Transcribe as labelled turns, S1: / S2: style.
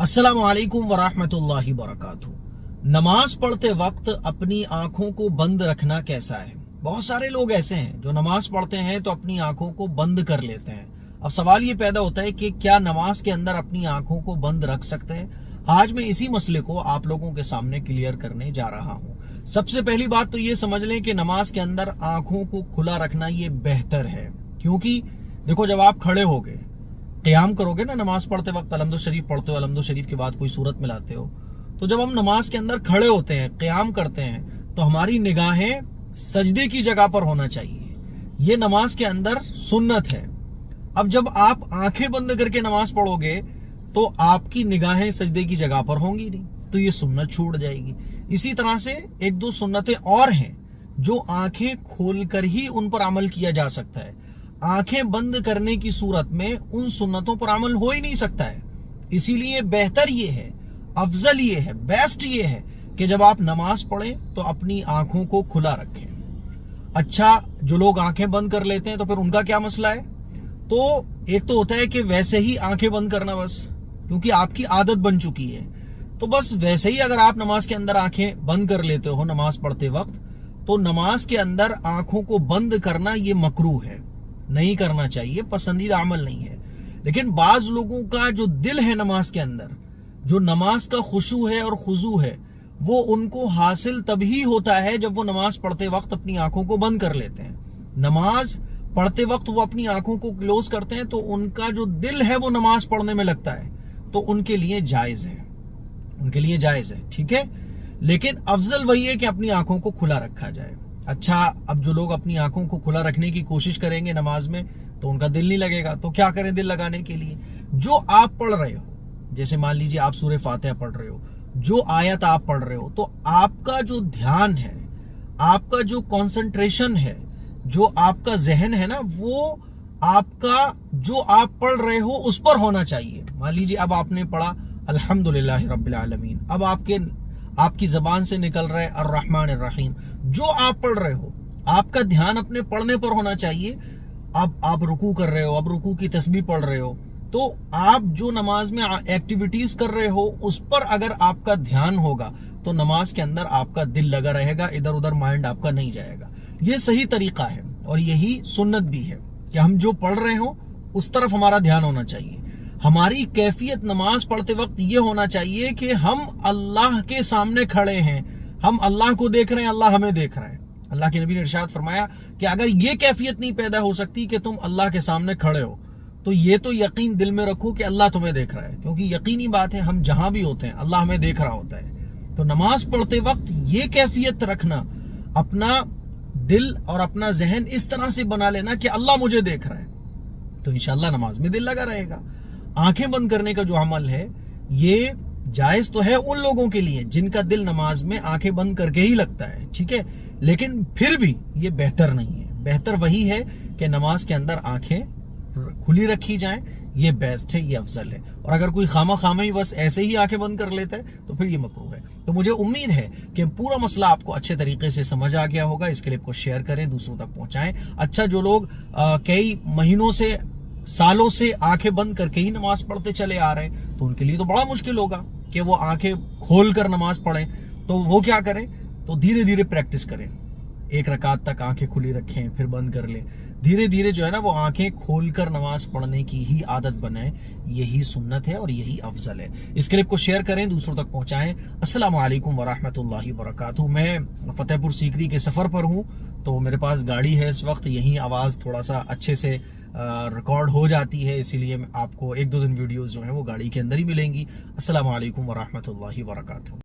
S1: अस्सलामु अलैकुम वरहमतुल्लाहि वबरकातुहू। नमाज पढ़ते वक्त अपनी आंखों को बंद रखना कैसा है? बहुत सारे लोग ऐसे हैं जो नमाज पढ़ते हैं तो अपनी आंखों को बंद कर लेते हैं। अब सवाल ये पैदा होता है कि क्या नमाज के अंदर अपनी आंखों को बंद रख सकते हैं? आज मैं इसी मसले को आप लोगों के सामने क्लियर करने जा रहा हूँ। सबसे पहली बात तो ये समझ लें कि नमाज के अंदर आंखों को खुला रखना ये बेहतर है, क्योंकि देखो जब आप खड़े हो गए क़याम करोगे ना नमाज पढ़ते वक्त, अलहम्दु शरीफ पढ़ते हो, अलहम्दु शरीफ के बाद कोई सूरत मिलाते हो, तो जब हम नमाज के अंदर खड़े होते हैं, क़याम करते हैं, तो हमारी निगाहें सजदे की जगह पर होना चाहिए। ये नमाज के अंदर सुन्नत है। अब जब आप आंखें बंद करके नमाज पढ़ोगे तो आपकी निगाहें सजदे की जगह पर होंगी नहीं, तो ये सुन्नत छूट जाएगी। इसी तरह से एक दो सुन्नतें और हैं जो आंखें खोलकर ही उन पर अमल किया जा सकता है। आंखें बंद करने की सूरत में उन सुन्नतों पर अमल हो ही नहीं सकता है। इसीलिए बेहतर ये है, अफजल ये है, बेस्ट ये है कि जब आप नमाज पढ़ें तो अपनी आंखों को खुला रखें। अच्छा, जो लोग आंखें बंद कर लेते हैं तो फिर उनका क्या मसला है? तो एक तो होता है कि वैसे ही आंखें बंद करना, बस क्योंकि आपकी आदत बन चुकी है, तो बस वैसे ही अगर आप नमाज के अंदर आंखें बंद कर लेते हो नमाज पढ़ते वक्त, तो नमाज के अंदर आंखों को बंद करना ये मकरूह है, नहीं करना चाहिए, पसंदीदा अमल नहीं है। लेकिन बाज लोगों का जो दिल है नमाज के अंदर, जो नमाज का खुशू है और खुजू है, वो उनको हासिल तभी होता है जब वो नमाज पढ़ते वक्त अपनी आंखों को बंद कर लेते हैं। नमाज पढ़ते वक्त वो अपनी आंखों को क्लोज करते हैं तो उनका जो दिल है वो नमाज पढ़ने में लगता है, तो उनके लिए जायज है, उनके लिए जायज है, ठीक है। लेकिन अफजल वही है कि अपनी आंखों को खुला रखा जाए। अच्छा, अब जो लोग अपनी आंखों को खुला रखने की कोशिश करेंगे नमाज में तो उनका दिल नहीं लगेगा, तो क्या करें दिल लगाने के लिए? जो आप पढ़ रहे हो, जैसे मान लीजिए आप सूरह फातिहा पढ़ रहे हो, जो आयत आप पढ़ रहे हो, तो आपका जो ध्यान है, आपका जो कंसंट्रेशन है, जो आपका जहन है ना, वो आपका जो आप पढ़ रहे हो उस पर होना चाहिए। मान लीजिए अब आपने पढ़ा अल्हम्दुलिल्लाहि रब्बिल आलमीन, अब आपकी जबान से निकल रहा है अर्रहमान अर्रहीम। जो आप पढ़ रहे हो, आपका ध्यान अपने पढ़ने पर होना चाहिए। अब आप रुकू कर रहे हो, अब रुकू की तस्बीह पढ़ रहे हो, तो आप जो नमाज में एक्टिविटीज कर रहे हो उस पर अगर आपका ध्यान होगा तो नमाज के अंदर आपका दिल लगा रहेगा, इधर उधर माइंड आपका नहीं जाएगा। ये सही तरीका है और यही सुन्नत भी है कि हम जो पढ़ रहे हो उस तरफ हमारा ध्यान होना चाहिए। हमारी कैफियत नमाज पढ़ते वक्त ये होना चाहिए कि हम अल्लाह के सामने खड़े हैं, हम अल्लाह को देख रहे हैं, अल्लाह हमें देख रहा है। अल्लाह के नबी ने इरशाद फरमाया कि अगर ये कैफियत नहीं पैदा हो सकती कि तुम अल्लाह के सामने खड़े हो, तो ये तो यकीन दिल में रखो कि अल्लाह तुम्हें देख रहा है, क्योंकि यकीनी बात है हम जहां भी होते हैं अल्लाह हमें देख रहा होता है। तो नमाज पढ़ते वक्त ये कैफियत रखना, अपना दिल और अपना जहन इस तरह से बना लेना कि अल्लाह मुझे देख रहा है, तो इंशाअल्लाह नमाज में दिल लगा रहेगा। आंखें बंद करने का जो अमल है ये जायज तो है उन लोगों के लिए जिनका दिल नमाज में आंखें बंद करके ही लगता है, ठीक है, लेकिन फिर भी ये बेहतर नहीं है। बेहतर वही है कि नमाज के अंदर आंखें खुली रखी जाएं, ये बेस्ट है, ये अफजल है। और अगर कोई खामा ही बस ऐसे ही आंखें बंद कर लेता है तो फिर ये मकरूह है। तो मुझे उम्मीद है कि पूरा मसला आपको अच्छे तरीके से समझ आ गया होगा। इस क्लिप को शेयर करें, दूसरों तक पहुंचाएं। अच्छा, जो लोग कई महीनों से, सालों से आंखें बंद करके ही नमाज पढ़ते चले आ रहे हैं, तो उनके लिए तो बड़ा मुश्किल होगा कि वो आंखें खोल कर नमाज पढ़ें। तो वो क्या करें? तो धीरे धीरे प्रैक्टिस करें, एक रकात तक आंखें खुली रखें, फिर बंद कर लें। धीरे धीरे जो है ना वो आंखें खोलकर नमाज पढ़ने की ही आदत बनाएं। यही सुन्नत है और यही अफजल है। इस क्लिप को शेयर करें, दूसरों तक पहुंचाएं। अस्सलामु अलैकुम वरहमतुल्लाहि वबरकातुहू। मैं फतेहपुर सीकरी के सफर पर हूं, तो मेरे पास गाड़ी है इस वक्त, यही आवाज थोड़ा सा अच्छे से रिकॉर्ड हो जाती है, इसीलिए आपको एक दो दिन वीडियोस जो है वो गाड़ी के अंदर ही मिलेंगी। अस्सलामु अलैकुम वरहमतुल्लाहि वबरकातुहू।